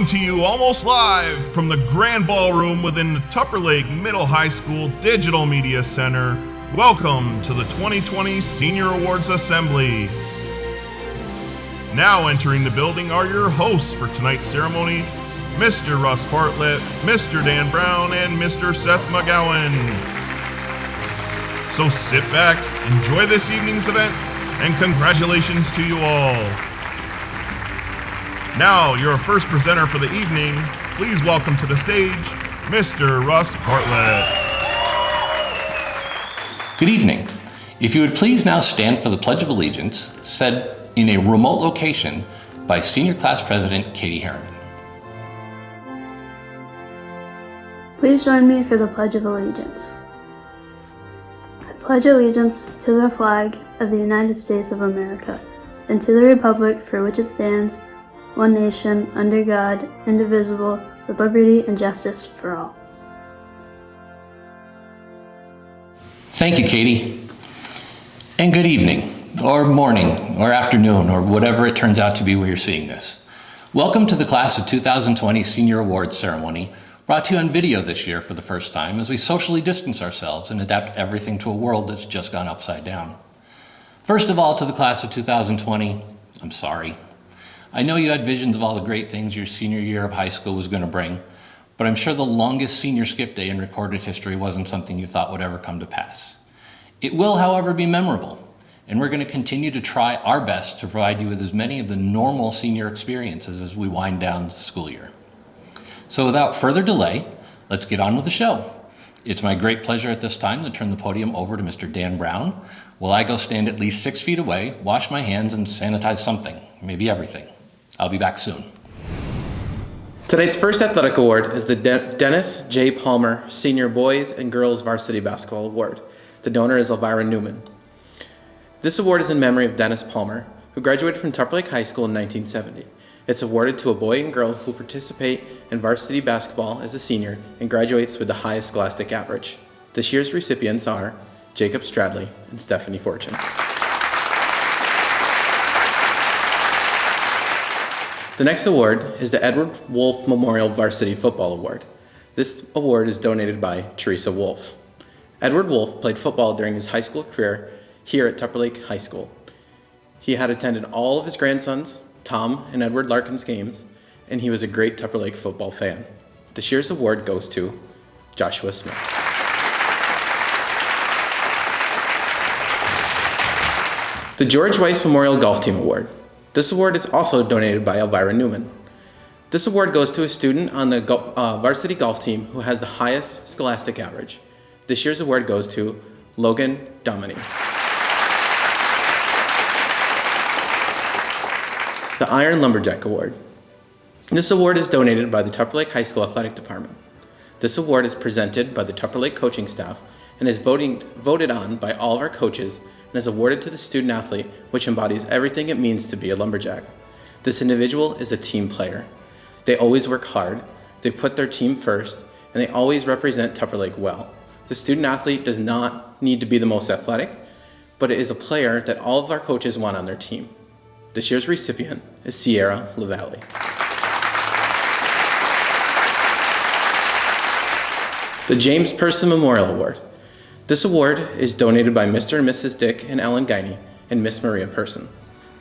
Coming to you almost live from the Grand Ballroom within the Tupper Lake Middle High School Digital Media Center, welcome to the 2020 Senior Awards Assembly. Now entering the building are your hosts for tonight's ceremony, Mr. Russ Bartlett, Mr. Dan Brown, and Mr. Seth McGowan. So sit back, enjoy this evening's event, and congratulations to you all. Now, your first presenter for the evening, please welcome to the stage, Mr. Russ Bartlett. Good evening. If you would please now stand for the Pledge of Allegiance, said in a remote location by Senior Class President Katie Harriman. Please join me for the Pledge of Allegiance. I pledge allegiance to the flag of the United States of America and to the republic for which it stands, one nation, under God, indivisible, with liberty and justice for all. Thank you, Katie. And good evening, or morning, or afternoon, or whatever it turns out to be where you're seeing this. Welcome to the Class of 2020 Senior Awards Ceremony, brought to you on video this year for the first time as we socially distance ourselves and adapt everything to a world that's just gone upside down. First of all, to the Class of 2020, I'm sorry. I know you had visions of all the great things your senior year of high school was going to bring, but I'm sure the longest senior skip day in recorded history wasn't something you thought would ever come to pass. It will, however, be memorable, and we're going to continue to try our best to provide you with as many of the normal senior experiences as we wind down the school year. So without further delay, let's get on with the show. It's my great pleasure at this time to turn the podium over to Mr. Dan Brown, while I go stand at least 6 feet away, wash my hands, and sanitize something, maybe everything. I'll be back soon. Tonight's first athletic award is the Dennis J. Palmer Senior Boys and Girls Varsity Basketball Award. The donor is Elvira Newman. This award is in memory of Dennis Palmer, who graduated from Tupper Lake High School in 1970. It's awarded to a boy and girl who participate in varsity basketball as a senior and graduates with the highest scholastic average. This year's recipients are Jacob Stradley and Stephanie Fortune. The next award is the Edward Wolf Memorial Varsity Football Award. This award is donated by Teresa Wolf. Edward Wolf played football during his high school career here at Tupper Lake High School. He had attended all of his grandsons, Tom and Edward Larkin's games, and he was a great Tupper Lake football fan. This year's award goes to Joshua Smith. The George Weiss Memorial Golf Team Award. This award is also donated by Elvira Newman. This award goes to a student on the varsity golf team who has the highest scholastic average. This year's award goes to Logan Dominy. The Iron Lumberjack Award. This award is donated by the Tupper Lake High School Athletic Department. This award is presented by the Tupper Lake coaching staff and is voted on by all of our coaches and is awarded to the student athlete, which embodies everything it means to be a lumberjack. This individual is a team player. They always work hard, they put their team first, and they always represent Tupper Lake well. The student athlete does not need to be the most athletic, but it is a player that all of our coaches want on their team. This year's recipient is Sierra LaValle. The James Person Memorial Award. This award is donated by Mr. and Mrs. Dick and Ellen Guiney and Miss Maria Person.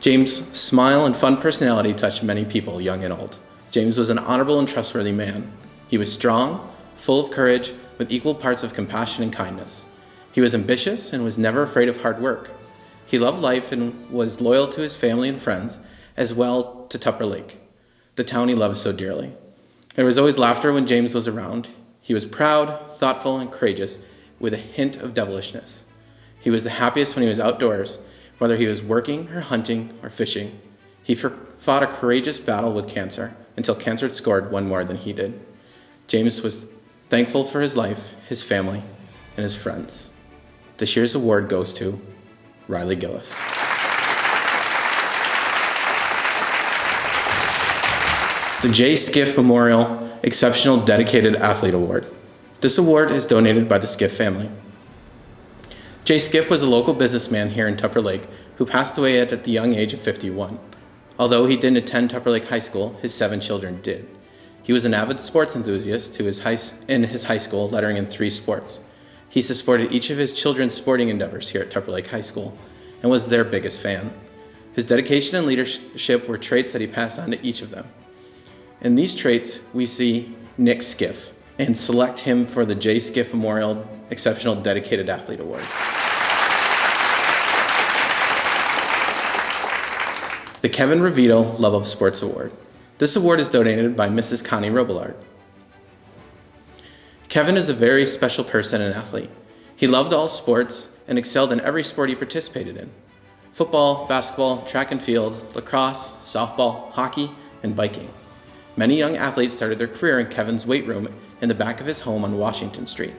James' smile and fun personality touched many people, young and old. James was an honorable and trustworthy man. He was strong, full of courage, with equal parts of compassion and kindness. He was ambitious and was never afraid of hard work. He loved life and was loyal to his family and friends, as well to Tupper Lake, the town he loved so dearly. There was always laughter when James was around. He was proud, thoughtful, and courageous, with a hint of devilishness. He was the happiest when he was outdoors, whether he was working or hunting or fishing. He fought a courageous battle with cancer until cancer had scored one more than he did. James was thankful for his life, his family, and his friends. This year's award goes to Riley Gillis. The J. Skiff Memorial Exceptional Dedicated Athlete Award. This award is donated by the Skiff family. Jay Skiff was a local businessman here in Tupper Lake who passed away at the young age of 51. Although he didn't attend Tupper Lake High School, his 7 children did. He was an avid sports enthusiast in his high school, lettering in 3 sports. He supported each of his children's sporting endeavors here at Tupper Lake High School and was their biggest fan. His dedication and leadership were traits that he passed on to each of them. In these traits, we see Nick Skiff and select him for the J. Skiff Memorial Exceptional Dedicated Athlete Award. The Kevin Revito Love of Sports Award. This award is donated by Mrs. Connie Robillard. Kevin is a very special person and athlete. He loved all sports and excelled in every sport he participated in: football, basketball, track and field, lacrosse, softball, hockey, and biking. Many young athletes started their career in Kevin's weight room in the back of his home on Washington Street.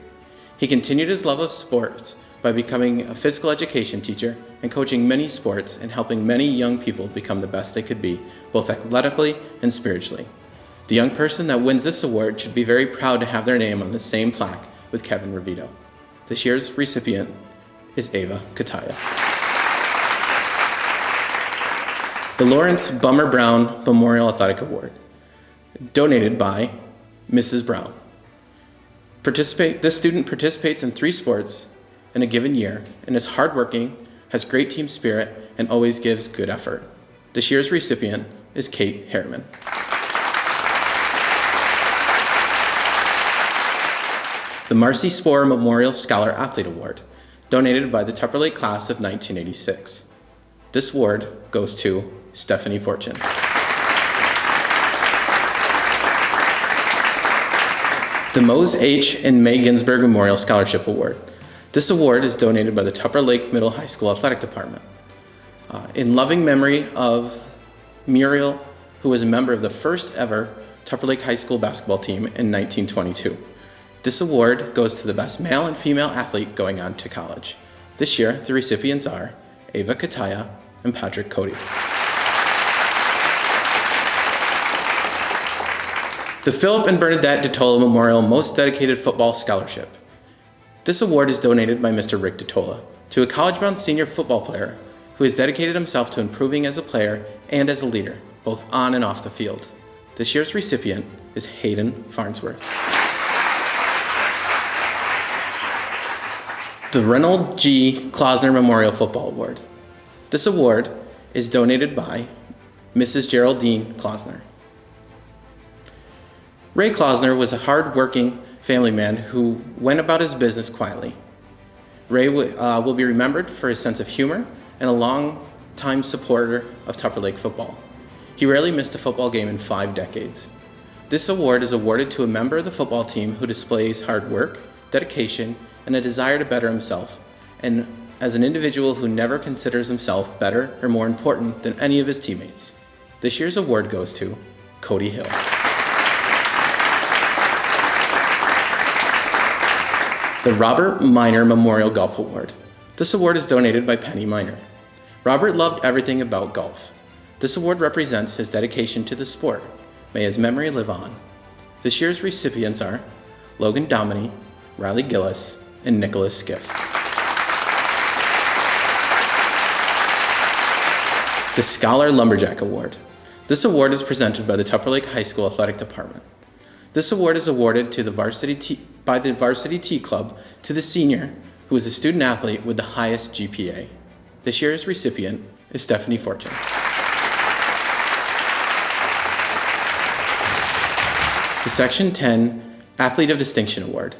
He continued his love of sports by becoming a physical education teacher and coaching many sports and helping many young people become the best they could be, both athletically and spiritually. The young person that wins this award should be very proud to have their name on the same plaque with Kevin Revito. This year's recipient is Ava Kataya. The Lawrence Bummer Brown Memorial Athletic Award, donated by Mrs. Brown. This student participates in 3 sports in a given year and is hardworking, has great team spirit, and always gives good effort. This year's recipient is Kate Harriman. The Marcy Spohr Memorial Scholar Athlete Award, donated by the Tupper Lake class of 1986. This award goes to Stephanie Fortune. The Mose H. and May Ginsberg Memorial Scholarship Award. This award is donated by the Tupper Lake Middle High School Athletic Department. In loving memory of Muriel, who was a member of the first ever Tupper Lake High School basketball team in 1922. This award goes to the best male and female athlete going on to college. This year, the recipients are Ava Kataya and Patrick Cody. The Philip and Bernadette DeTola Memorial Most Dedicated Football Scholarship. This award is donated by Mr. Rick DeTola to a college-bound senior football player who has dedicated himself to improving as a player and as a leader, both on and off the field. This year's recipient is Hayden Farnsworth. The Reynold G. Klausner Memorial Football Award. This award is donated by Mrs. Geraldine Klausner. Ray Klausner was a hard-working family man who went about his business quietly. Ray will be remembered for his sense of humor and a long-time supporter of Tupper Lake football. He rarely missed a football game in 5 decades. This award is awarded to a member of the football team who displays hard work, dedication, and a desire to better himself, and as an individual who never considers himself better or more important than any of his teammates. This year's award goes to Cody Hill. The Robert Miner Memorial Golf Award. This award is donated by Penny Miner. Robert loved everything about golf. This award represents his dedication to the sport. May his memory live on. This year's recipients are Logan Dominy, Riley Gillis, and Nicholas Skiff. The Scholar Lumberjack Award. This award is presented by the Tupper Lake High School Athletic Department. This award is awarded to by the Varsity Tea Club to the senior who is a student athlete with the highest GPA. This year's recipient is Stephanie Fortune. The Section 10 Athlete of Distinction Award.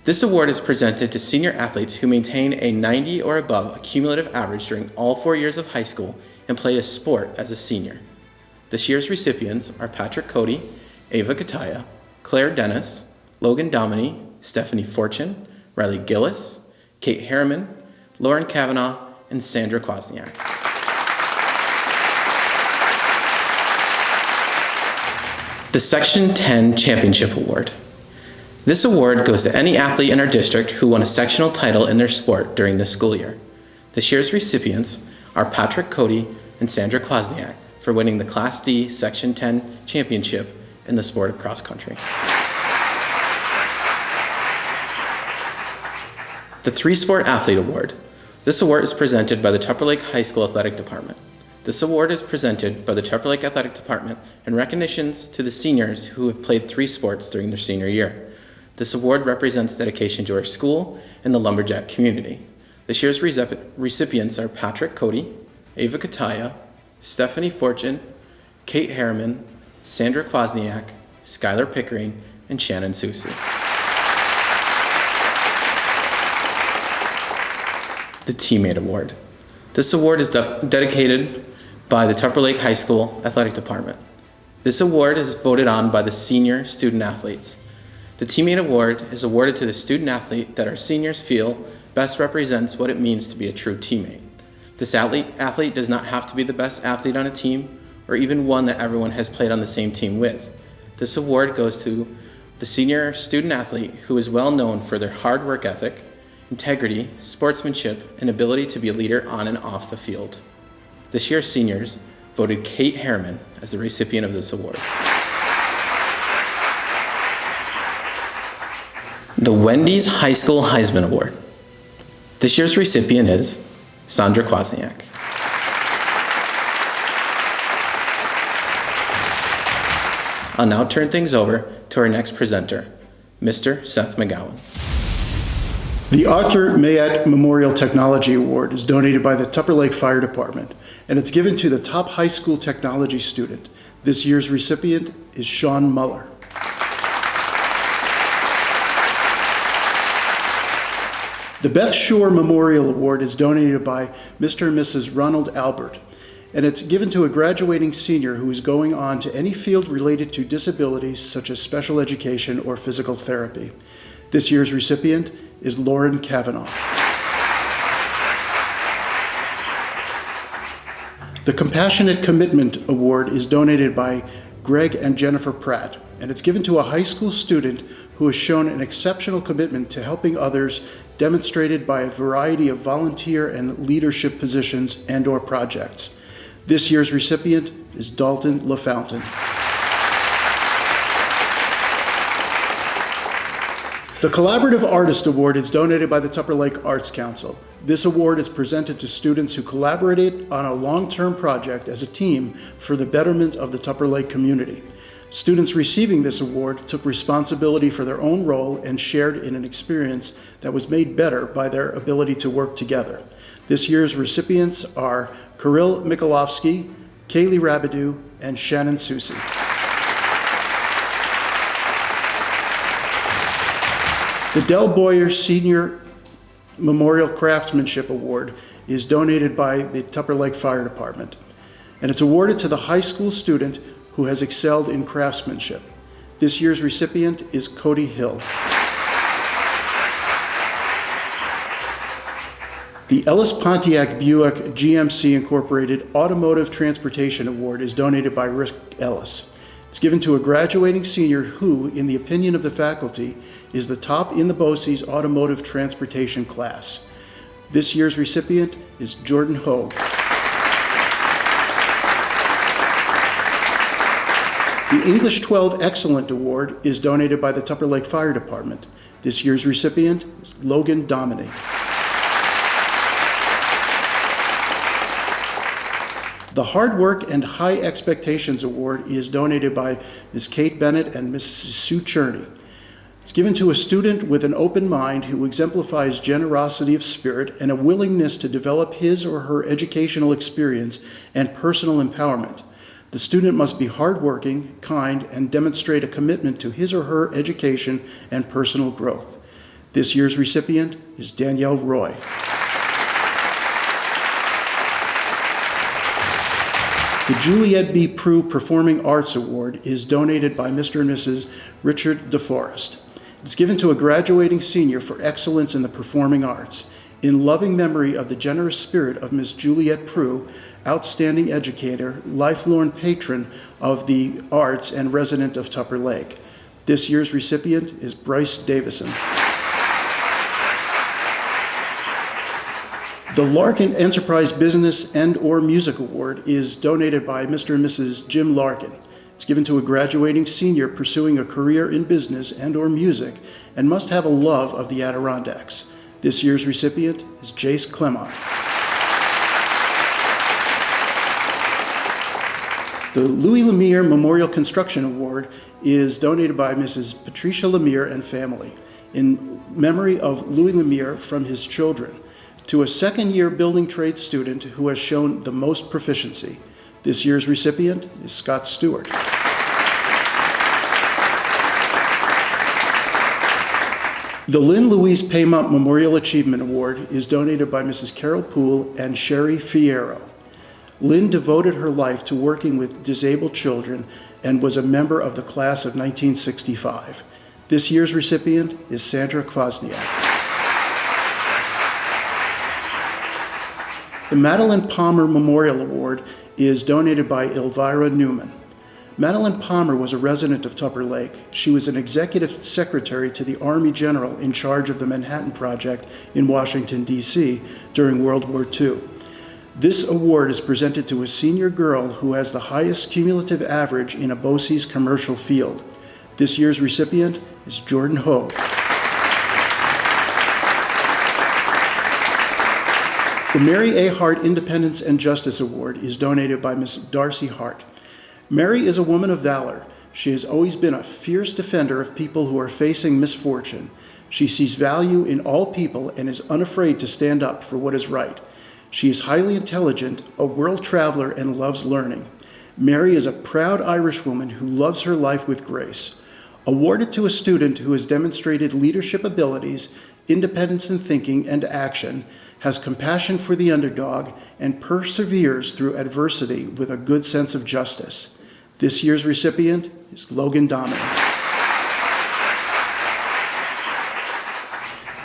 This award is presented to senior athletes who maintain a 90 or above cumulative average during all 4 years of high school and play a sport as a senior. This year's recipients are Patrick Cody, Ava Kataya, Claire Dennis, Logan Dominy, Stephanie Fortune, Riley Gillis, Kate Harriman, Lauren Kavanaugh, and Sandra Kwasniak. The Section 10 Championship Award. This award goes to any athlete in our district who won a sectional title in their sport during this school year. This year's recipients are Patrick Cody and Sandra Kwasniak for winning the Class D Section 10 Championship in the sport of cross country. The 3-Sport Athlete Award. This award is presented by the Tupper Lake High School Athletic Department. This award is presented by the Tupper Lake Athletic Department in recognitions to the seniors who have played 3 sports during their senior year. This award represents dedication to our school and the lumberjack community. This year's recipients are Patrick Cody, Ava Kataya, Stephanie Fortune, Kate Harriman, Sandra Kwasniak, Skylar Pickering, and Shannon Susi. The Teammate Award. This award is dedicated by the Tupper Lake High School Athletic Department. This award is voted on by the senior student athletes. The Teammate Award is awarded to the student athlete that our seniors feel best represents what it means to be a true teammate. This athlete does not have to be the best athlete on a team or even one that everyone has played on the same team with. This award goes to the senior student athlete who is well known for their hard work ethic, integrity, sportsmanship, and ability to be a leader on and off the field. This year's seniors voted Kate Harriman as the recipient of this award. The Wendy's High School Heisman Award. This year's recipient is Sandra Kwasniak. I'll now turn things over to our next presenter, Mr. Seth McGowan. The Arthur Mayette Memorial Technology Award is donated by the Tupper Lake Fire Department, and it's given to the top high school technology student. This year's recipient is Sean Muller. The Beth Shore Memorial Award is donated by Mr. and Mrs. Ronald Albert, and it's given to a graduating senior who is going on to any field related to disabilities such as special education or physical therapy. This year's recipient is Lauren Kavanaugh. The Compassionate Commitment Award is donated by Greg and Jennifer Pratt, and it's given to a high school student who has shown an exceptional commitment to helping others, demonstrated by a variety of volunteer and leadership positions and/or projects. This year's recipient is Dalton LaFountain. The Collaborative Artist Award is donated by the Tupper Lake Arts Council. This award is presented to students who collaborated on a long-term project as a team for the betterment of the Tupper Lake community. Students receiving this award took responsibility for their own role and shared in an experience that was made better by their ability to work together. This year's recipients are Kirill Mikolovsky, Kaylee Rabidou, and Shannon Susi. The Del Boyer Senior Memorial Craftsmanship Award is donated by the Tupper Lake Fire Department, and it's awarded to the high school student who has excelled in craftsmanship. This year's recipient is Cody Hill. The Ellis Pontiac Buick GMC Incorporated Automotive Transportation Award is donated by Rick Ellis. It's given to a graduating senior who, in the opinion of the faculty, is the top in the BOCES automotive transportation class. This year's recipient is Jordan Hogue. The English 12 Excellent Award is donated by the Tupper Lake Fire Department. This year's recipient is Logan Domine. The Hard Work and High Expectations Award is donated by Ms. Kate Bennett and Ms. Sue Cherney. It's given to a student with an open mind who exemplifies generosity of spirit and a willingness to develop his or her educational experience and personal empowerment. The student must be hardworking, kind, and demonstrate a commitment to his or her education and personal growth. This year's recipient is Danielle Roy. The Juliette B. Prue Performing Arts Award is donated by Mr. and Mrs. Richard DeForest. It's given to a graduating senior for excellence in the performing arts, in loving memory of the generous spirit of Miss Juliette Prue, outstanding educator, lifelong patron of the arts, and resident of Tupper Lake. This year's recipient is Bryce Davison. The Larkin Enterprise Business and/or Music Award is donated by Mr. and Mrs. Jim Larkin. It's given to a graduating senior pursuing a career in business and/or music and must have a love of the Adirondacks. This year's recipient is Jace Clemont. The Louis Lemire Memorial Construction Award is donated by Mrs. Patricia Lemire and family in memory of Louis Lemire from his children to a second-year building trades student who has shown the most proficiency. This year's recipient is Scott Stewart. The Lynn Louise Paymont Memorial Achievement Award is donated by Mrs. Carol Poole and Sherry Fierro. Lynn devoted her life to working with disabled children and was a member of the class of 1965. This year's recipient is Sandra Kwasniak. The Madeline Palmer Memorial Award is donated by Elvira Newman. Madeline Palmer was a resident of Tupper Lake. She was an executive secretary to the Army General in charge of the Manhattan Project in Washington, D.C. during World War II. This award is presented to a senior girl who has the highest cumulative average in a BOCES commercial field. This year's recipient is Jordan Hogue. The Mary A. Hart Independence and Justice Award is donated by Ms. Darcy Hart. Mary is a woman of valor. She has always been a fierce defender of people who are facing misfortune. She sees value in all people and is unafraid to stand up for what is right. She is highly intelligent, a world traveler, and loves learning. Mary is a proud Irish woman who loves her life with grace. Awarded to a student who has demonstrated leadership abilities, independence in thinking and action, has compassion for the underdog, and perseveres through adversity with a good sense of justice. This year's recipient is Logan Dominic.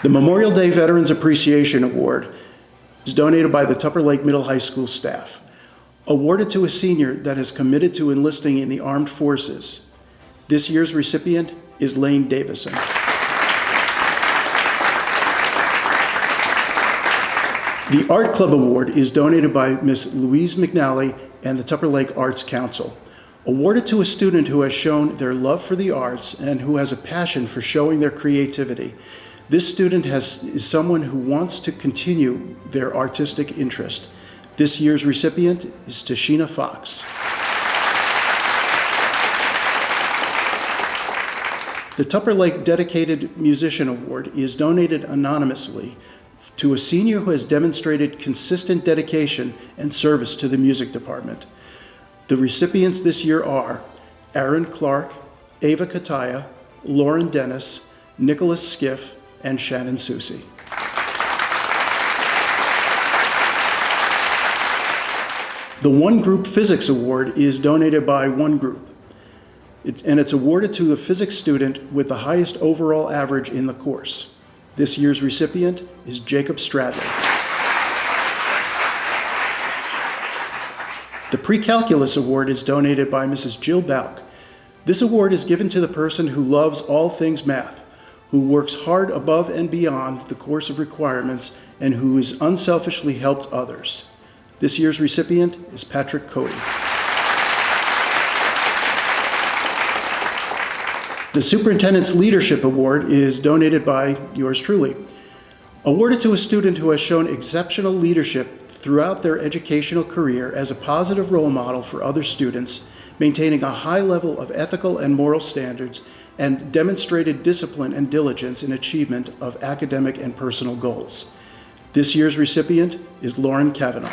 The Memorial Day Veterans Appreciation Award is donated by the Tupper Lake Middle High School staff. Awarded to a senior that is committed to enlisting in the armed forces. This year's recipient is Lane Davison. The Art Club Award is donated by Ms. Louise McNally and the Tupper Lake Arts Council. Awarded to a student who has shown their love for the arts and who has a passion for showing their creativity. This student is someone who wants to continue their artistic interest. This year's recipient is Tashina Fox. The Tupper Lake Dedicated Musician Award is donated anonymously to a senior who has demonstrated consistent dedication and service to the music department. The recipients this year are Aaron Clark, Ava Kataya, Lauren Dennis, Nicholas Skiff, and Shannon Susi. The One Group Physics Award is donated by One Group, and it's awarded to a physics student with the highest overall average in the course. This year's recipient is Jacob Stradley. The Pre-Calculus Award is donated by Mrs. Jill Bauk. This award is given to the person who loves all things math, who works hard above and beyond the course of requirements, and who has unselfishly helped others. This year's recipient is Patrick Cody. The Superintendent's Leadership Award is donated by yours truly. Awarded to a student who has shown exceptional leadership throughout their educational career as a positive role model for other students, maintaining a high level of ethical and moral standards, and demonstrated discipline and diligence in achievement of academic and personal goals. This year's recipient is Lauren Kavanaugh.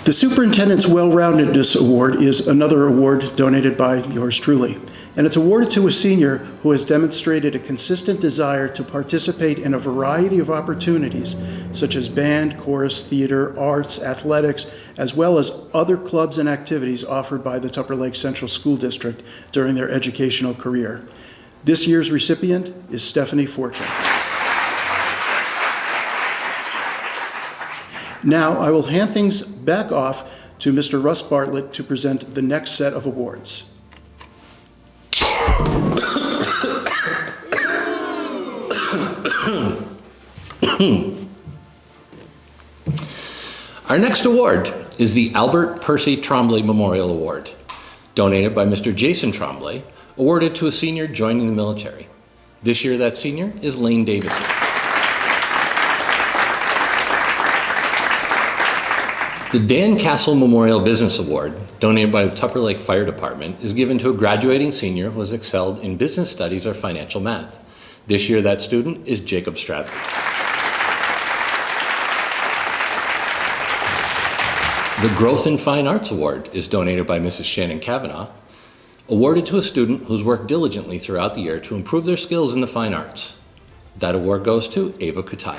The Superintendent's Well-Roundedness Award is another award donated by yours truly, and it's awarded to a senior who has demonstrated a consistent desire to participate in a variety of opportunities, such as band, chorus, theater, arts, athletics, as well as other clubs and activities offered by the Tupper Lake Central School District during their educational career. This year's recipient is Stephanie Fortune. Now, I will hand things back off to Mr. Russ Bartlett to present the next set of awards. Our next award is the Albert Percy Trombley Memorial Award, donated by Mr. Jason Trombley, awarded to a senior joining the military. This year, that senior is Lane Davison. The Dan Castle Memorial Business Award, donated by the Tupper Lake Fire Department, is given to a graduating senior who has excelled in business studies or financial math. This year, that student is Jacob Stradley. The Growth in Fine Arts Award is donated by Mrs. Shannon Kavanaugh, awarded to a student who's worked diligently throughout the year to improve their skills in the fine arts. That award goes to Ava Kutaya.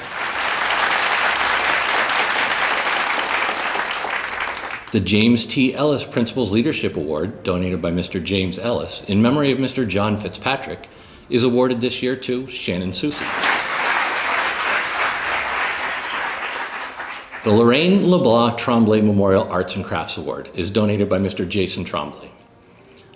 The James T. Ellis Principal's Leadership Award, donated by Mr. James Ellis in memory of Mr. John Fitzpatrick, is awarded this year to Shannon Susie. The Lorraine LeBlanc Tremblay Memorial Arts and Crafts Award is donated by Mr. Jason Tremblay.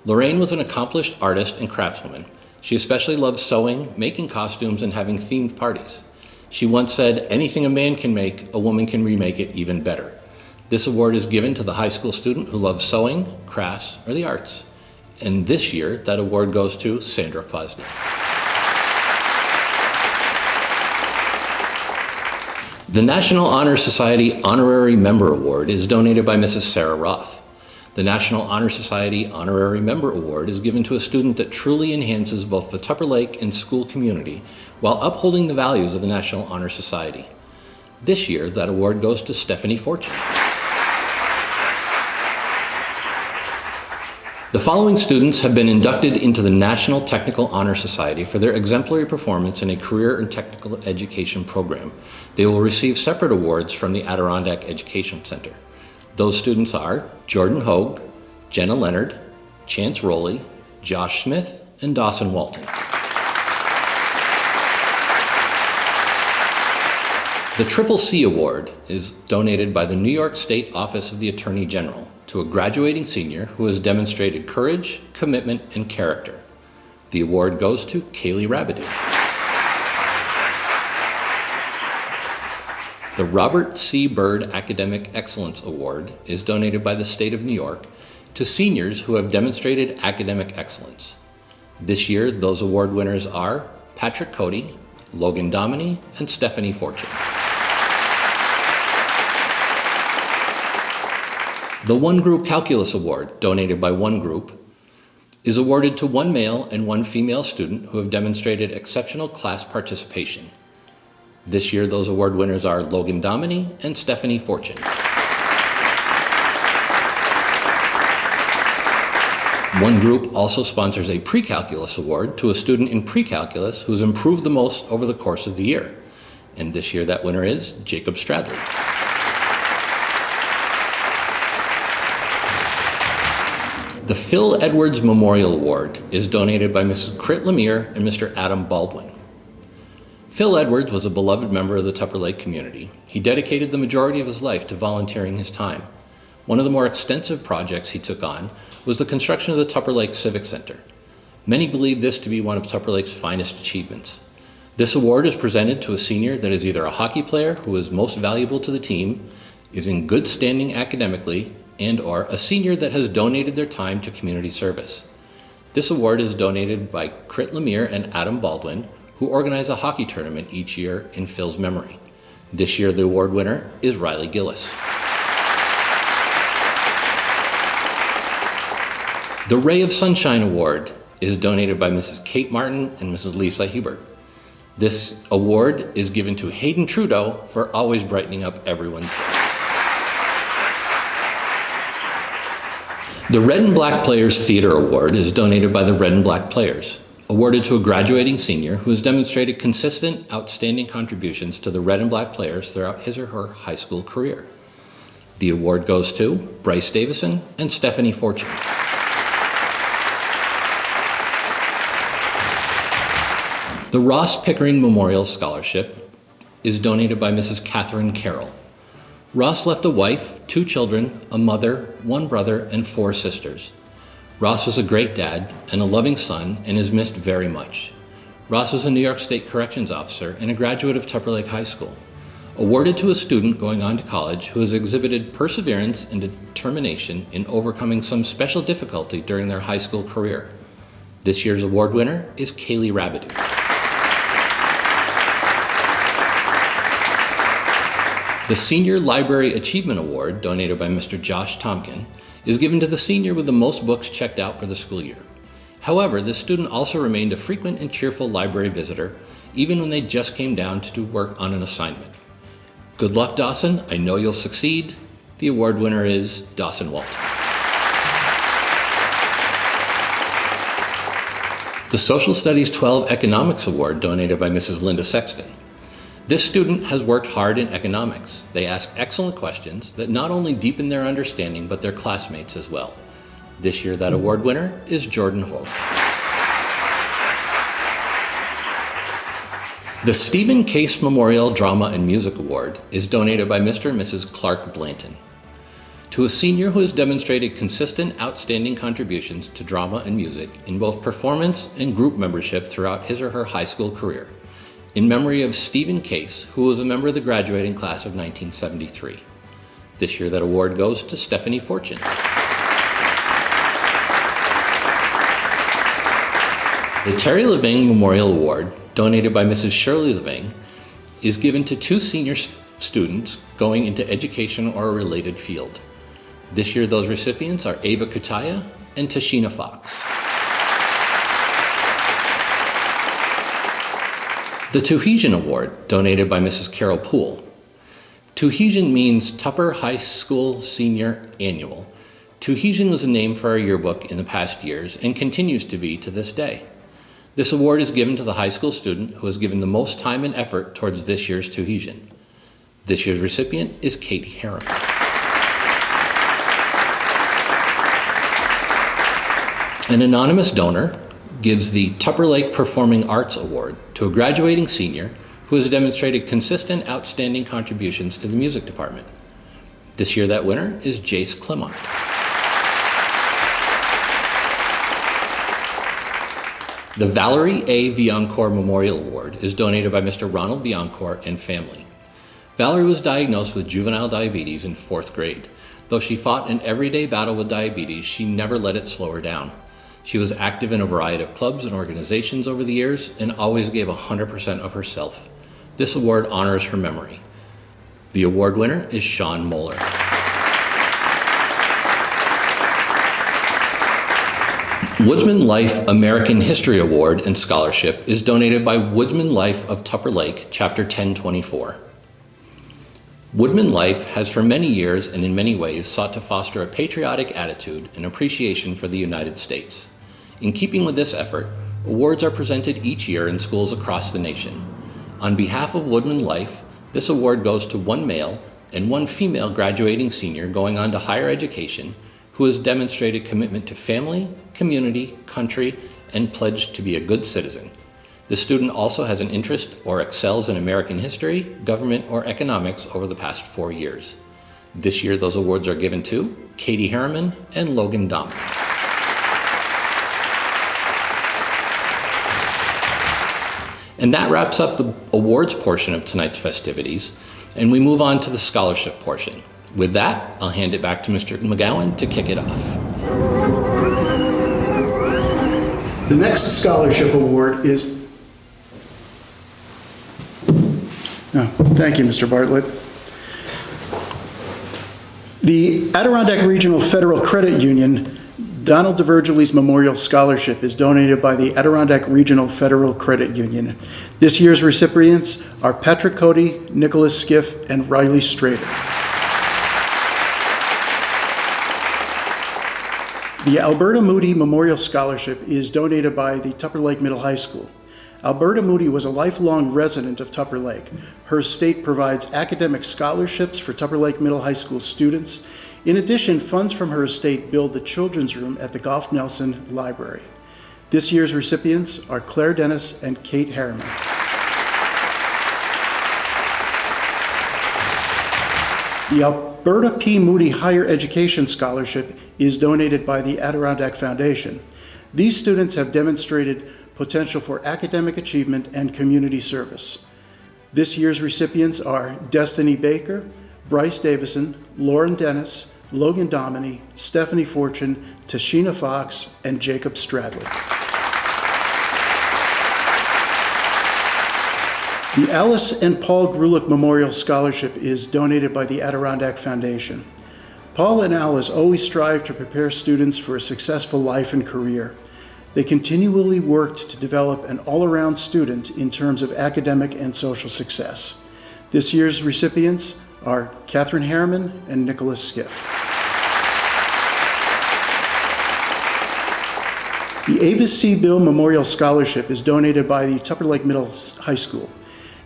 Lorraine was an accomplished artist and craftswoman. She especially loved sewing, making costumes, and having themed parties. She once said, "Anything a man can make, a woman can remake it even better." This award is given to the high school student who loves sewing, crafts, or the arts. And this year, that award goes to Sandra Kwasny. The National Honor Society Honorary Member Award is donated by Mrs. Sarah Roth. The National Honor Society Honorary Member Award is given to a student that truly enhances both the Tupper Lake and school community while upholding the values of the National Honor Society. This year, that award goes to Stephanie Fortune. The following students have been inducted into the National Technical Honor Society for their exemplary performance in a career and technical education program. They will receive separate awards from the Adirondack Education Center. Those students are Jordan Hogue, Jenna Leonard, Chance Rowley, Josh Smith, and Dawson Walton. The Triple C Award is donated by the New York State Office of the Attorney General to a graduating senior who has demonstrated courage, commitment, and character. The award goes to Kaylee Rabideau. The Robert C. Byrd Academic Excellence Award is donated by the state of New York to seniors who have demonstrated academic excellence. This year, those award winners are Patrick Cody, Logan Dominy, and Stephanie Fortune. The One Group Calculus Award, donated by One Group, is awarded to one male and one female student who have demonstrated exceptional class participation. This year, those award winners are Logan Dominy and Stephanie Fortune. One Group also sponsors a Pre-Calculus Award to a student in Pre-Calculus who's improved the most over the course of the year. And this year, that winner is Jacob Stradley. The Phil Edwards Memorial Award is donated by Mrs. Crit Lemire and Mr. Adam Baldwin. Phil Edwards was a beloved member of the Tupper Lake community. He dedicated the majority of his life to volunteering his time. One of the more extensive projects he took on was the construction of the Tupper Lake Civic Center. Many believe this to be one of Tupper Lake's finest achievements. This award is presented to a senior that is either a hockey player who is most valuable to the team, is in good standing academically, and or a senior that has donated their time to community service. This award is donated by Crit Lemire and Adam Baldwin, who organize a hockey tournament each year in Phil's memory. This year, the award winner is Riley Gillis. The Ray of Sunshine Award is donated by Mrs. Kate Martin and Mrs. Lisa Hebert. This award is given to Hayden Trudeau for always brightening up everyone's day. The Red and Black Players Theater Award is donated by the Red and Black Players, awarded to a graduating senior who has demonstrated consistent, outstanding contributions to the Red and Black Players throughout his or her high school career. The award goes to Bryce Davison and Stephanie Fortune. The Ross Pickering Memorial Scholarship is donated by Mrs. Catherine Carroll. Ross left a wife, 2 children, a mother, 1 brother, and 4 sisters. Ross was a great dad and a loving son and is missed very much. Ross was a New York State Corrections Officer and a graduate of Tupper Lake High School, awarded to a student going on to college who has exhibited perseverance and determination in overcoming some special difficulty during their high school career. This year's award winner is Kaylee Rabideau. The Senior Library Achievement Award, donated by Mr. Josh Tompkin, is given to the senior with the most books checked out for the school year. However, this student also remained a frequent and cheerful library visitor, even when they just came down to do work on an assignment. Good luck, Dawson. I know you'll succeed. The award winner is Dawson Walt. The Social Studies 12 Economics Award, donated by Mrs. Linda Sexton. This student has worked hard in economics. They ask excellent questions that not only deepen their understanding, but their classmates as well. This year, that award winner is Jordan Hogue. The Stephen Case Memorial Drama and Music Award is donated by Mr. and Mrs. Clark Blanton to a senior who has demonstrated consistent, outstanding contributions to drama and music in both performance and group membership throughout his or her high school career, in memory of Stephen Case, who was a member of the graduating class of 1973. This year, that award goes to Stephanie Fortune. The Terry Leving Memorial Award, donated by Mrs. Shirley Leving, is given to two senior students going into education or a related field. This year, those recipients are Ava Kutaya and Tashina Fox. The Tuhesian Award, donated by Mrs. Carol Poole. Tuhesian means Tupper High School Senior Annual. Tuhesian was a name for our yearbook in the past years and continues to be to this day. This award is given to the high school student who has given the most time and effort towards this year's Tuhesian. This year's recipient is Katie Harriman. An anonymous donor gives the Tupper Lake Performing Arts Award to a graduating senior who has demonstrated consistent, outstanding contributions to the music department. This year, that winner is Jace Clement. The Valerie A. Biancourt Memorial Award is donated by Mr. Ronald Biancourt and family. Valerie was diagnosed with juvenile diabetes in 4th grade. Though she fought an everyday battle with diabetes, she never let it slow her down. She was active in a variety of clubs and organizations over the years and always gave 100% of herself. This award honors her memory. The award winner is Sean Moeller. Woodsman Life American History Award and Scholarship is donated by Woodsman Life of Tupper Lake, Chapter 1024. Woodman Life has for many years and in many ways sought to foster a patriotic attitude and appreciation for the United States. In keeping with this effort, awards are presented each year in schools across the nation. On behalf of Woodman Life, this award goes to one male and one female graduating senior going on to higher education who has demonstrated commitment to family, community, country, and pledged to be a good citizen. The student also has an interest or excels in American history, government, or economics over the past 4 years. This year, those awards are given to Katie Harriman and Logan Dom. And that wraps up the awards portion of tonight's festivities, and we move on to the scholarship portion. With that, I'll hand it back to Mr. McGowan to kick it off. The next scholarship award is... Thank you, Mr. Bartlett. The Adirondack Regional Federal Credit Union Donald DeVergili's Memorial Scholarship is donated by the Adirondack Regional Federal Credit Union. This year's recipients are Patrick Cody, Nicholas Skiff, and Riley Strader. The Alberta Moody Memorial Scholarship is donated by the Tupper Lake Middle High School. Alberta Moody was a lifelong resident of Tupper Lake. Her estate provides academic scholarships for Tupper Lake Middle High School students. In addition, funds from her estate build the children's room at the Golf Nelson Library. This year's recipients are Claire Dennis and Kate Harriman. The Alberta P. Moody Higher Education Scholarship is donated by the Adirondack Foundation. These students have demonstrated potential for academic achievement and community service. This year's recipients are Destiny Baker, Bryce Davison, Lauren Dennis, Logan Dominy, Stephanie Fortune, Tashina Fox, and Jacob Stradley. The Alice and Paul Grulich Memorial Scholarship is donated by the Adirondack Foundation. Paul and Alice always strive to prepare students for a successful life and career. They continually worked to develop an all-around student in terms of academic and social success. This year's recipients are Catherine Harriman and Nicholas Skiff. The Avis C. Bill Memorial Scholarship is donated by the Tupper Lake Middle High School.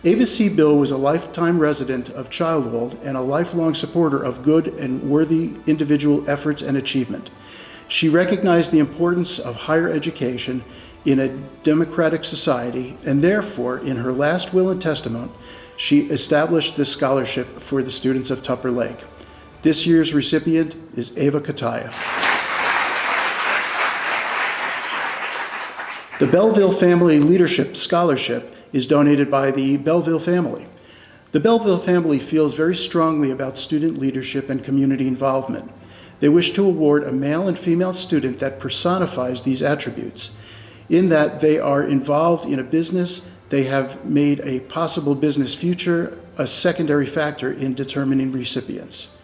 Avis C. Bill was a lifetime resident of Childwall and a lifelong supporter of good and worthy individual efforts and achievement. She recognized the importance of higher education in a democratic society, and therefore, in her last will and testament, she established this scholarship for the students of Tupper Lake. This year's recipient is Ava Kataya. The Belleville Family Leadership Scholarship is donated by the Belleville family. The Belleville family feels very strongly about student leadership and community involvement. They wish to award a male and female student that personifies these attributes. In that they are involved in a business, they have made a possible business future a secondary factor in determining recipients.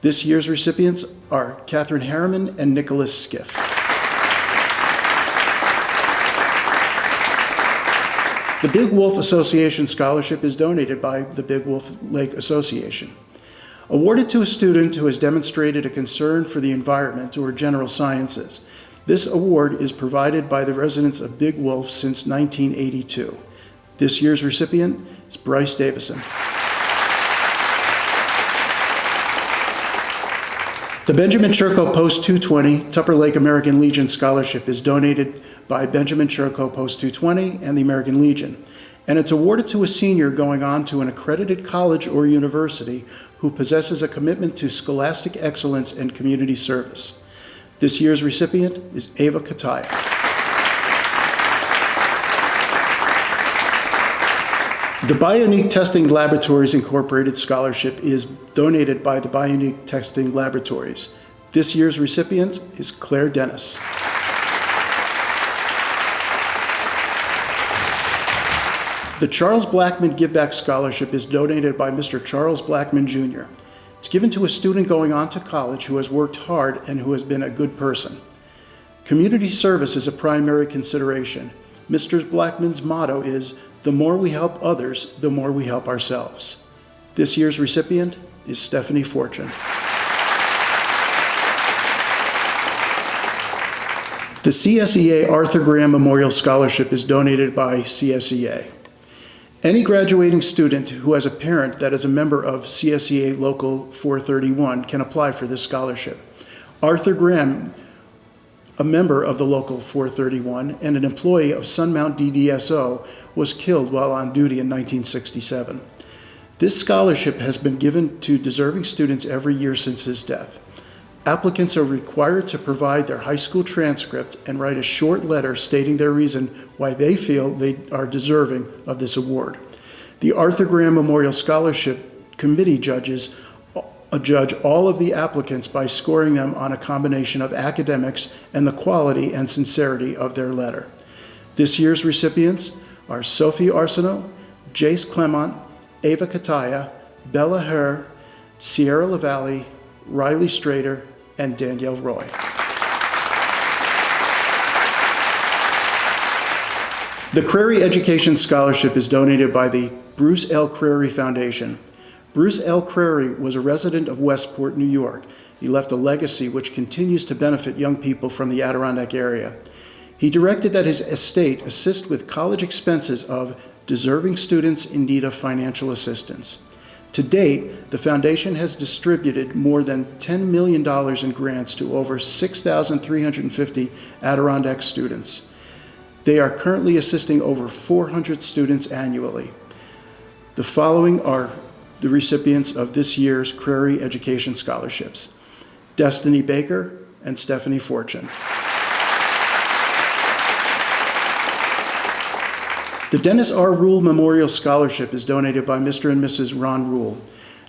This year's recipients are Catherine Harriman and Nicholas Skiff. The Big Wolf Association Scholarship is donated by the Big Wolf Lake Association. Awarded to a student who has demonstrated a concern for the environment or general sciences. This award is provided by the residents of Big Wolf since 1982. This year's recipient is Bryce Davison. The Benjamin Churko Post 220 Tupper Lake American Legion Scholarship is donated by Benjamin Churko Post 220 and the American Legion, and it's awarded to a senior going on to an accredited college or university who possesses a commitment to scholastic excellence and community service. This year's recipient is Ava Kataya. The Bionique Testing Laboratories Incorporated Scholarship is donated by the Bionique Testing Laboratories. This year's recipient is Claire Dennis. The Charles Blackman Give Back Scholarship is donated by Mr. Charles Blackman Jr. It's given to a student going on to college who has worked hard and who has been a good person. Community service is a primary consideration. Mr. Blackman's motto is, "The more we help others, the more we help ourselves." This year's recipient is Stephanie Fortune. The CSEA Arthur Graham Memorial Scholarship is donated by CSEA. Any graduating student who has a parent that is a member of CSEA Local 431 can apply for this scholarship. Arthur Graham, a member of the Local 431 and an employee of Sunmount DDSO, was killed while on duty in 1967. This scholarship has been given to deserving students every year since his death. Applicants are required to provide their high school transcript and write a short letter stating their reason why they feel they are deserving of this award. The Arthur Graham Memorial Scholarship Committee judge all of the applicants by scoring them on a combination of academics and the quality and sincerity of their letter. This year's recipients are Sophie Arsenault, Jace Clement, Ava Kataya, Bella Herr, Sierra LaValle, Riley Strader, and Danielle Roy. The Crary Education Scholarship is donated by the Bruce L. Crary Foundation. Bruce L. Crary was a resident of Westport, New York. He left a legacy which continues to benefit young people from the Adirondack area. He directed that his estate assist with college expenses of deserving students in need of financial assistance. To date, the foundation has distributed more than $10 million in grants to over 6,350 Adirondack students. They are currently assisting over 400 students annually. The following are the recipients of this year's Crary Education Scholarships: Destiny Baker and Stephanie Fortune. The Dennis R. Rule Memorial Scholarship is donated by Mr. and Mrs. Ron Rule.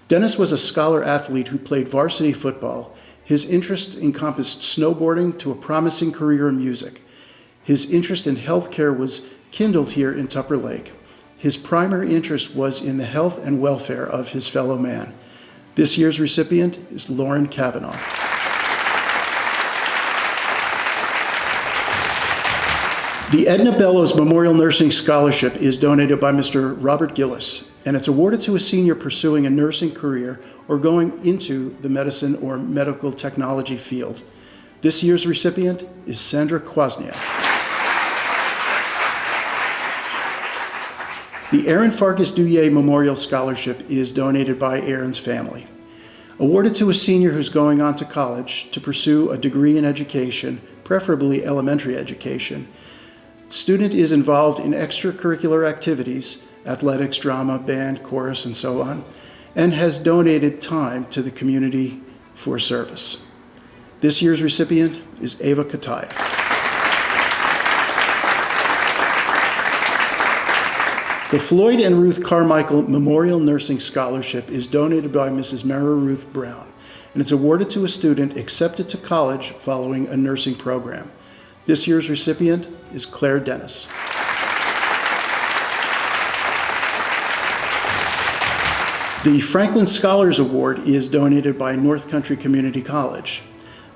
Dennis was a scholar athlete who played varsity football. His interest encompassed snowboarding to a promising career in music. His interest in healthcare was kindled here in Tupper Lake. His primary interest was in the health and welfare of his fellow man. This year's recipient is Lauren Kavanaugh. The Edna Bellows Memorial Nursing Scholarship is donated by Mr. Robert Gillis, and it's awarded to a senior pursuing a nursing career or going into the medicine or medical technology field. This year's recipient is Sandra Kwasniak. The Aaron Farkas Douillet Memorial Scholarship is donated by Aaron's family. Awarded to a senior who's going on to college to pursue a degree in education, preferably elementary education. Student is involved in extracurricular activities, athletics, drama, band, chorus, and so on, and has donated time to the community for service. This year's recipient is Ava Kataya. The Floyd and Ruth Carmichael Memorial Nursing Scholarship is donated by Mrs. Mara Ruth Brown, and it's awarded to a student accepted to college following a nursing program. This year's recipient is Claire Dennis. The Franklin Scholars Award is donated by North Country Community College.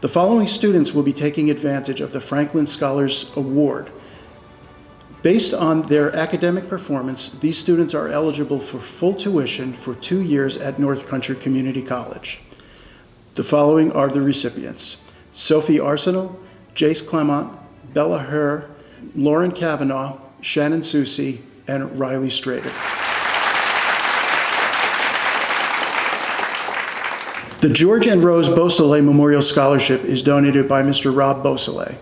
The following students will be taking advantage of the Franklin Scholars Award. Based on their academic performance, these students are eligible for full tuition for 2 years at North Country Community College. The following are the recipients: Sophie Arsenal, Jace Clement, Bella Herr, Lauren Kavanaugh, Shannon Susi, and Riley Strader. The George and Rose Beausoleil Memorial Scholarship is donated by Mr. Rob Beausoleil.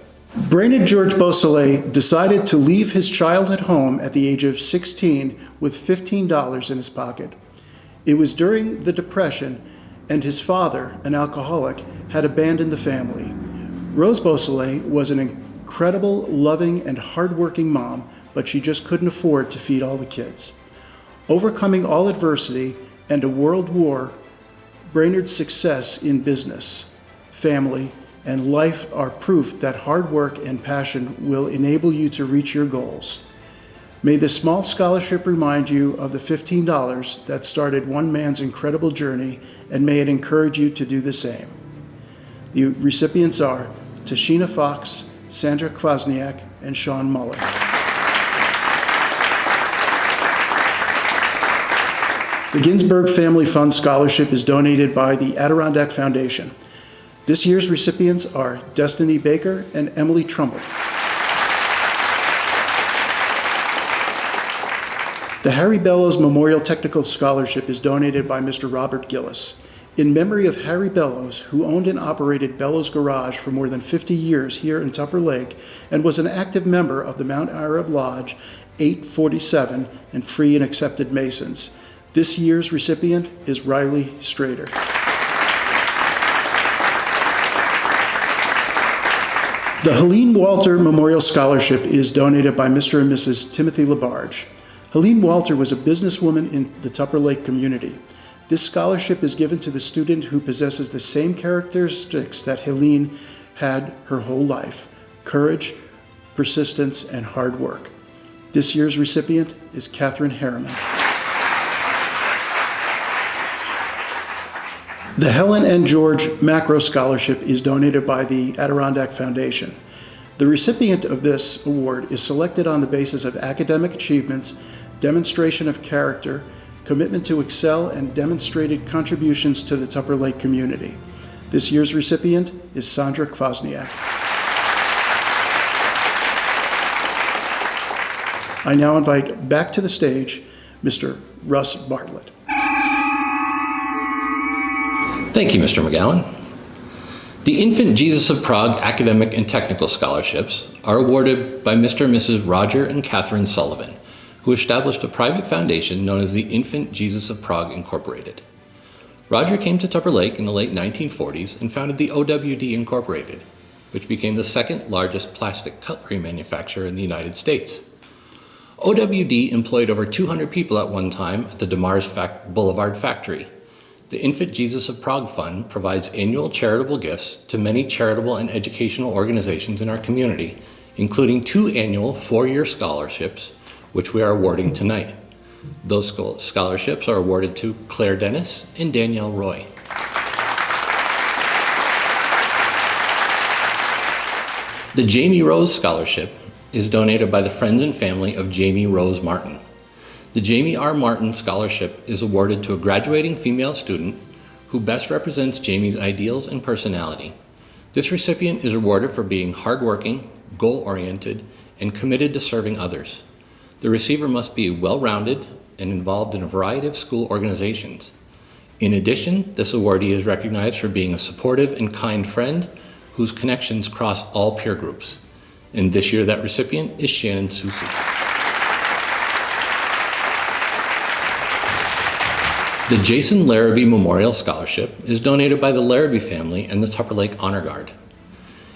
Brainerd George Beausoleil decided to leave his child at home at the age of 16 with $15 in his pocket. It was during the Depression, and his father, an alcoholic, had abandoned the family. Rose Beausoleil was an incredible, loving, and hardworking mom, but she just couldn't afford to feed all the kids. Overcoming all adversity and a world war, Brainerd's success in business, family, and life are proof that hard work and passion will enable you to reach your goals. May this small scholarship remind you of the $15 that started one man's incredible journey, and may it encourage you to do the same. The recipients are Tashina Fox, Sandra Kwasniak, and Sean Muller. The Ginsberg Family Fund Scholarship is donated by the Adirondack Foundation. This year's recipients are Destiny Baker and Emily Trumbull. The Harry Bellows Memorial Technical Scholarship is donated by Mr. Robert Gillis. In memory of Harry Bellows, who owned and operated Bellows Garage for more than 50 years here in Tupper Lake and was an active member of the Mount Arab Lodge 847 and Free and Accepted Masons. This year's recipient is Riley Strader. The Helene Walter Memorial Scholarship is donated by Mr. and Mrs. Timothy LaBarge. Helene Walter was a businesswoman in the Tupper Lake community. This scholarship is given to the student who possesses the same characteristics that Helene had her whole life: courage, persistence, and hard work. This year's recipient is Catherine Harriman. The Helen and George Macro Scholarship is donated by the Adirondack Foundation. The recipient of this award is selected on the basis of academic achievements, demonstration of character, commitment to excel, and demonstrated contributions to the Tupper Lake community. This year's recipient is Sandra Kwasniak. I now invite back to the stage Mr. Russ Bartlett. Thank you, Mr. McGowan. The Infant Jesus of Prague Academic and Technical Scholarships are awarded by Mr. and Mrs. Roger and Catherine Sullivan, who established a private foundation known as the Infant Jesus of Prague Incorporated. Roger came to Tupper Lake in the late 1940s and founded the OWD Incorporated, which became the second largest plastic cutlery manufacturer in the United States. OWD employed over 200 people at one time at the DeMars Boulevard factory. The Infant Jesus of Prague Fund provides annual charitable gifts to many charitable and educational organizations in our community, including 2 annual 4-year scholarships, which we are awarding tonight. Those scholarships are awarded to Claire Dennis and Danielle Roy. The Jamie Rose Scholarship is donated by the friends and family of Jamie Rose Martin. The Jamie R. Martin Scholarship is awarded to a graduating female student who best represents Jamie's ideals and personality. This recipient is awarded for being hardworking, goal-oriented, and committed to serving others. The receiver must be well-rounded and involved in a variety of school organizations. In addition, this awardee is recognized for being a supportive and kind friend whose connections cross all peer groups. And this year, that recipient is Shannon Susi. The Jason Larrabee Memorial Scholarship is donated by the Larrabee family and the Tupper Lake Honor Guard.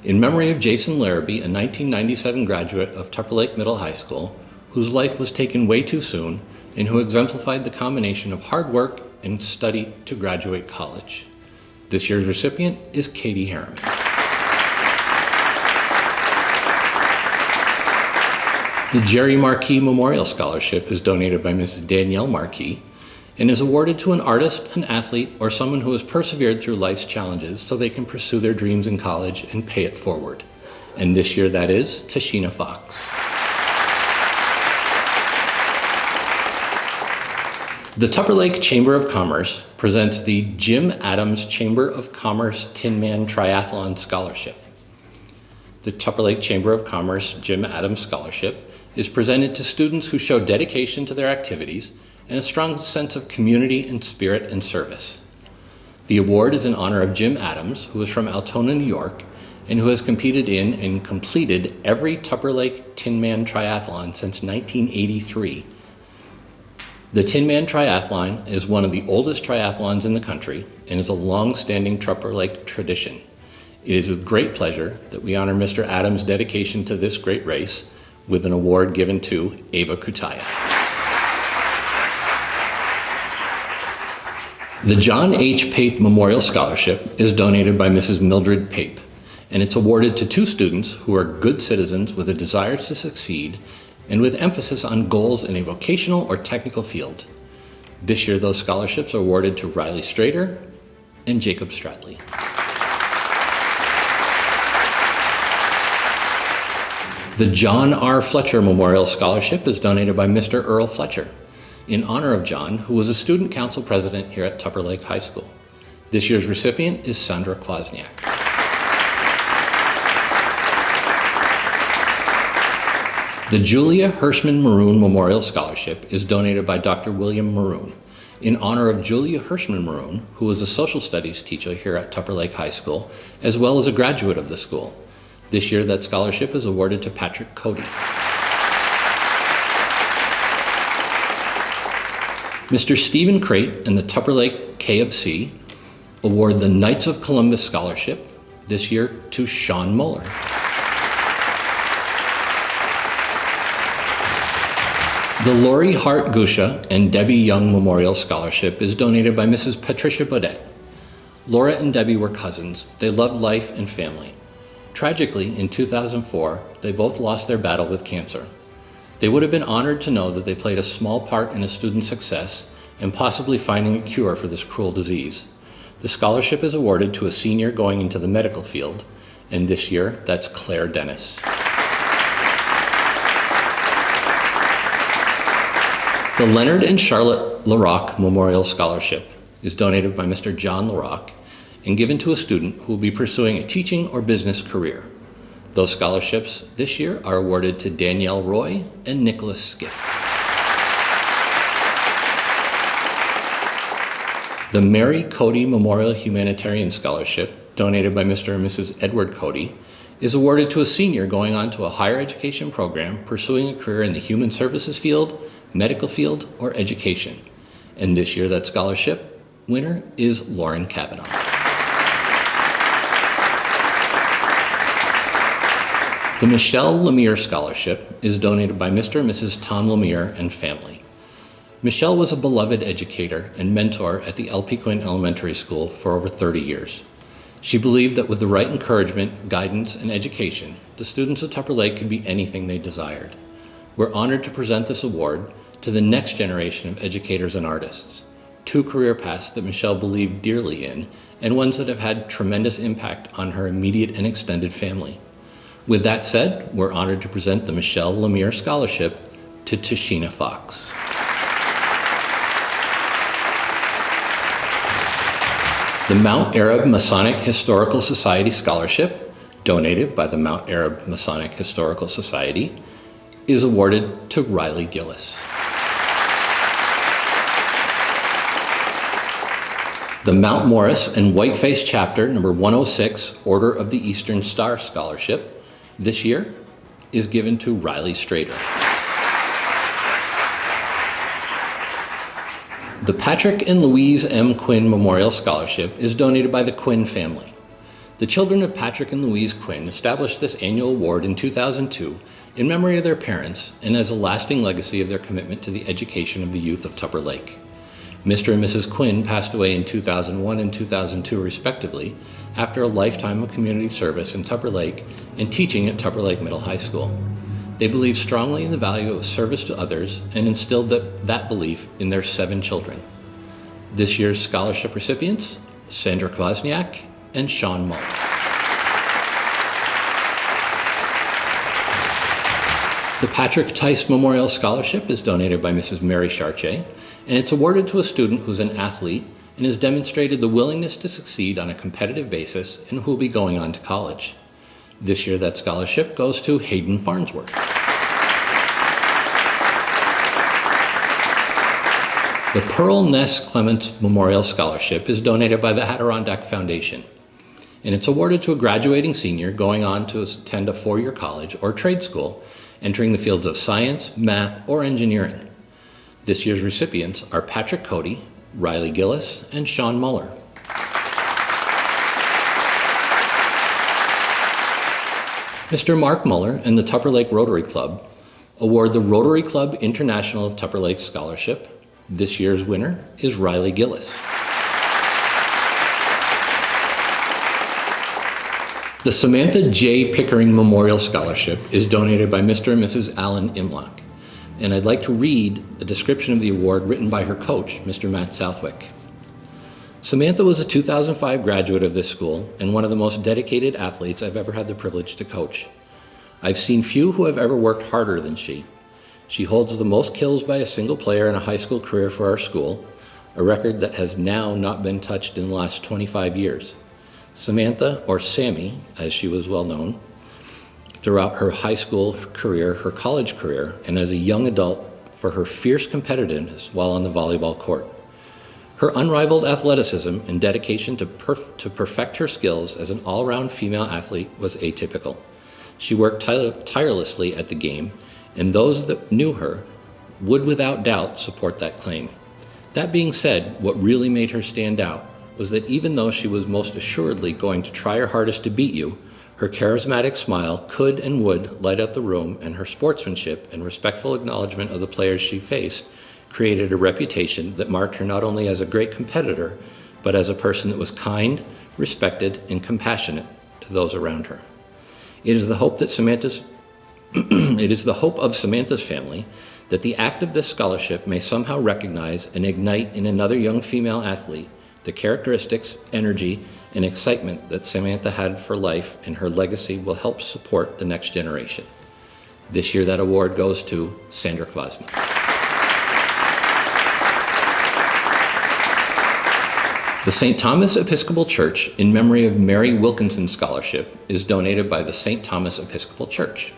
In memory of Jason Larrabee, a 1997 graduate of Tupper Lake Middle High School, whose life was taken way too soon, and who exemplified the combination of hard work and study to graduate college. This year's recipient is Katie Harriman. The Jerry Marquis Memorial Scholarship is donated by Mrs. Danielle Marquis and is awarded to an artist, an athlete, or someone who has persevered through life's challenges so they can pursue their dreams in college and pay it forward. And this year that is Tashina Fox. The Tupper Lake Chamber of Commerce presents the Jim Adams Chamber of Commerce Tin Man Triathlon Scholarship. The Tupper Lake Chamber of Commerce Jim Adams Scholarship is presented to students who show dedication to their activities and a strong sense of community and spirit and service. The award is in honor of Jim Adams, who is from Altona, New York, and who has competed in and completed every Tupper Lake Tin Man Triathlon since 1983. The Tin Man Triathlon is one of the oldest triathlons in the country and is a long-standing Tupper Lake tradition. It is with great pleasure that we honor Mr. Adams' dedication to this great race with an award given to Ava Kutaya. The John H. Pape Memorial Scholarship is donated by Mrs. Mildred Pape, and it's awarded to two students who are good citizens with a desire to succeed and with emphasis on goals in a vocational or technical field. This year, those scholarships are awarded to Riley Strader and Jacob Stradley. The John R. Fletcher Memorial Scholarship is donated by Mr. Earl Fletcher in honor of John, who was a student council president here at Tupper Lake High School. This year's recipient is Sandra Kwasniak. The Julia Hirschman Maroon Memorial Scholarship is donated by Dr. William Maroon in honor of Julia Hirschman Maroon, who was a social studies teacher here at Tupper Lake High School, as well as a graduate of the school. This year, that scholarship is awarded to Patrick Cody. Mr. Stephen Crate and the Tupper Lake KFC award the Knights of Columbus Scholarship this year to Sean Muller. The Lori Hart Gusha and Debbie Young Memorial Scholarship is donated by Mrs. Patricia Baudet. Laura and Debbie were cousins. They loved life and family. Tragically, in 2004, they both lost their battle with cancer. They would have been honored to know that they played a small part in a student's success and possibly finding a cure for this cruel disease. The scholarship is awarded to a senior going into the medical field, and this year, that's Claire Dennis. The Leonard and Charlotte LaRock Memorial Scholarship is donated by Mr. John LaRock and given to a student who will be pursuing a teaching or business career. Those scholarships this year are awarded to Danielle Roy and Nicholas Skiff. The Mary Cody Memorial Humanitarian Scholarship, donated by Mr. and Mrs. Edward Cody, is awarded to a senior going on to a higher education program pursuing a career in the human services field, medical field, or education. And this year, that scholarship winner is Lauren Kavanaugh. The Michelle Lemire Scholarship is donated by Mr. and Mrs. Tom Lemire and family. Michelle was a beloved educator and mentor at the L.P. Quinn Elementary School for over 30 years. She believed that with the right encouragement, guidance, and education, the students of Tupper Lake could be anything they desired. We're honored to present this award to the next generation of educators and artists. Two career paths that Michelle believed dearly in, and ones that have had tremendous impact on her immediate and extended family. With that said, we're honored to present the Michelle Lemire Scholarship to Tashina Fox. The Mount Arab Masonic Historical Society Scholarship, donated by the Mount Arab Masonic Historical Society, is awarded to Riley Gillis. The Mount Morris and Whiteface Chapter number 106 Order of the Eastern Star Scholarship this year is given to Riley Strader. The Patrick and Louise M. Quinn Memorial Scholarship is donated by the Quinn family. The children of Patrick and Louise Quinn established this annual award in 2002 in memory of their parents and as a lasting legacy of their commitment to the education of the youth of Tupper Lake. Mr. and Mrs. Quinn passed away in 2001 and 2002 respectively after a lifetime of community service in Tupper Lake and teaching at Tupper Lake Middle High School. They believed strongly in the value of service to others and instilled that belief in their 7 children. This year's scholarship recipients, Sandra Kwasniak and Sean Mull. The Patrick Tice Memorial Scholarship is donated by Mrs. Mary Chartier, and it's awarded to a student who's an athlete and has demonstrated the willingness to succeed on a competitive basis and who will be going on to college. This year, that scholarship goes to Hayden Farnsworth. The Pearl Ness Clements Memorial Scholarship is donated by the Adirondack Foundation, and it's awarded to a graduating senior going on to attend a 4-year college or trade school, entering the fields of science, math, or engineering. This year's recipients are Patrick Cody, Riley Gillis, and Sean Muller. Mr. Mark Muller and the Tupper Lake Rotary Club award the Rotary Club International of Tupper Lake Scholarship. This year's winner is Riley Gillis. The Samantha J. Pickering Memorial Scholarship is donated by Mr. and Mrs. Alan Imlock, and I'd like to read a description of the award written by her coach, Mr. Matt Southwick. Samantha was a 2005 graduate of this school and one of the most dedicated athletes I've ever had the privilege to coach. I've seen few who have ever worked harder than she. She holds the most kills by a single player in a high school career for our school, a record that has now not been touched in the last 25 years. Samantha, or Sammy, as she was well known, throughout her high school career, her college career, and as a young adult for her fierce competitiveness while on the volleyball court. Her unrivaled athleticism and dedication to perfect her skills as an all-round female athlete was atypical. She worked tirelessly at the game, and those that knew her would without doubt support that claim. That being said, what really made her stand out was that even though she was most assuredly going to try her hardest to beat you, her charismatic smile could and would light up the room, and her sportsmanship and respectful acknowledgement of the players she faced created a reputation that marked her not only as a great competitor, but as a person that was kind, respected, and compassionate to those around her. It is the hope of Samantha's family that the act of this scholarship may somehow recognize and ignite in another young female athlete the characteristics, energy, and excitement that Samantha had for life, and her legacy will help support the next generation. This year, that award goes to Sandra Kvasny. The St. Thomas Episcopal Church, in memory of Mary Wilkinson Scholarship, is donated by the St. Thomas Episcopal Church,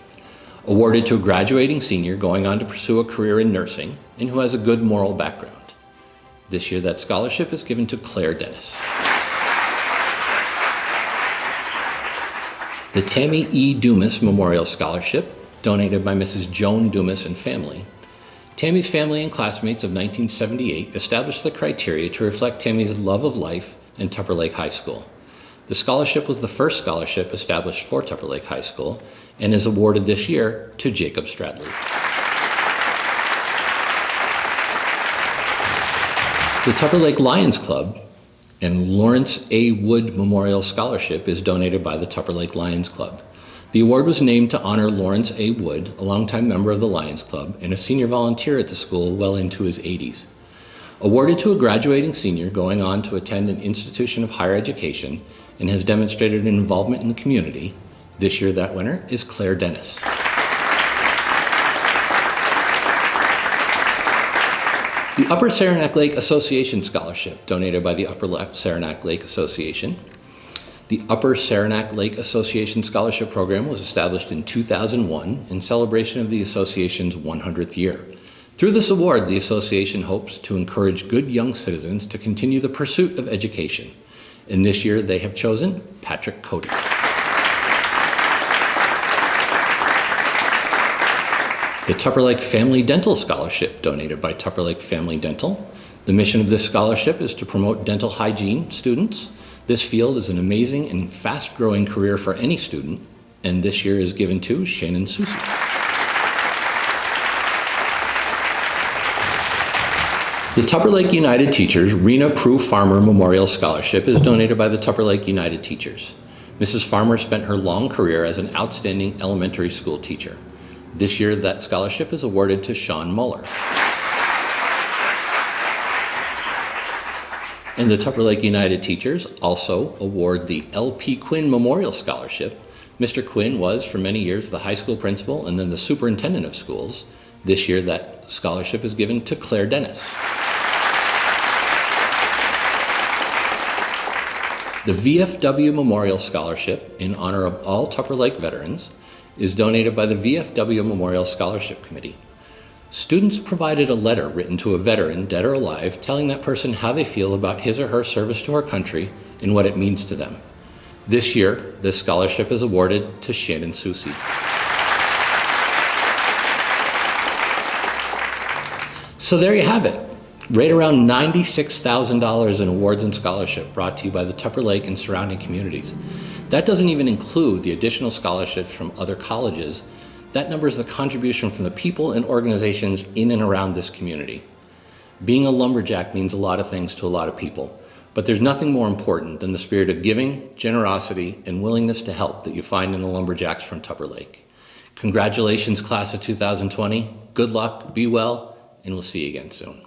awarded to a graduating senior going on to pursue a career in nursing and who has a good moral background. This year, that scholarship is given to Claire Dennis. The Tammy E. Dumas Memorial Scholarship, donated by Mrs. Joan Dumas and family. Tammy's family and classmates of 1978 established the criteria to reflect Tammy's love of life in Tupper Lake High School. The scholarship was the first scholarship established for Tupper Lake High School and is awarded this year to Jacob Stradley. The Tupper Lake Lions Club and Lawrence A. Wood Memorial Scholarship is donated by the Tupper Lake Lions Club. The award was named to honor Lawrence A. Wood, a longtime member of the Lions Club and a senior volunteer at the school well into his 80s. Awarded to a graduating senior going on to attend an institution of higher education and has demonstrated an involvement in the community, this year that winner is Claire Dennis. The Upper Saranac Lake Association Scholarship, donated by the Upper Saranac Lake Association. The Upper Saranac Lake Association Scholarship Program was established in 2001 in celebration of the association's 100th year. Through this award, the association hopes to encourage good young citizens to continue the pursuit of education. And this year they have chosen Patrick Cody. The Tupper Lake Family Dental Scholarship, donated by Tupper Lake Family Dental. The mission of this scholarship is to promote dental hygiene students. This field is an amazing and fast-growing career for any student, and this year is given to Shannon Susie. The Tupper Lake United Teachers Rena Prue Farmer Memorial Scholarship is donated by the Tupper Lake United Teachers. Mrs. Farmer spent her long career as an outstanding elementary school teacher. This year, that scholarship is awarded to Sean Muller. And the Tupper Lake United Teachers also award the L.P. Quinn Memorial Scholarship. Mr. Quinn was, for many years, the high school principal and then the superintendent of schools. This year, that scholarship is given to Claire Dennis. The VFW Memorial Scholarship, in honor of all Tupper Lake veterans, is donated by the VFW Memorial Scholarship Committee. Students provided a letter written to a veteran, dead or alive, telling that person how they feel about his or her service to our country and what it means to them. This year, this scholarship is awarded to Shannon Susie. So there you have it. Right around $96,000 in awards and scholarship brought to you by the Tupper Lake and surrounding communities. That doesn't even include the additional scholarships from other colleges. That number is the contribution from the people and organizations in and around this community. Being a lumberjack means a lot of things to a lot of people, but there's nothing more important than the spirit of giving, generosity, and willingness to help that you find in the lumberjacks from Tupper Lake. Congratulations, class of 2020. Good luck, be well, and we'll see you again soon.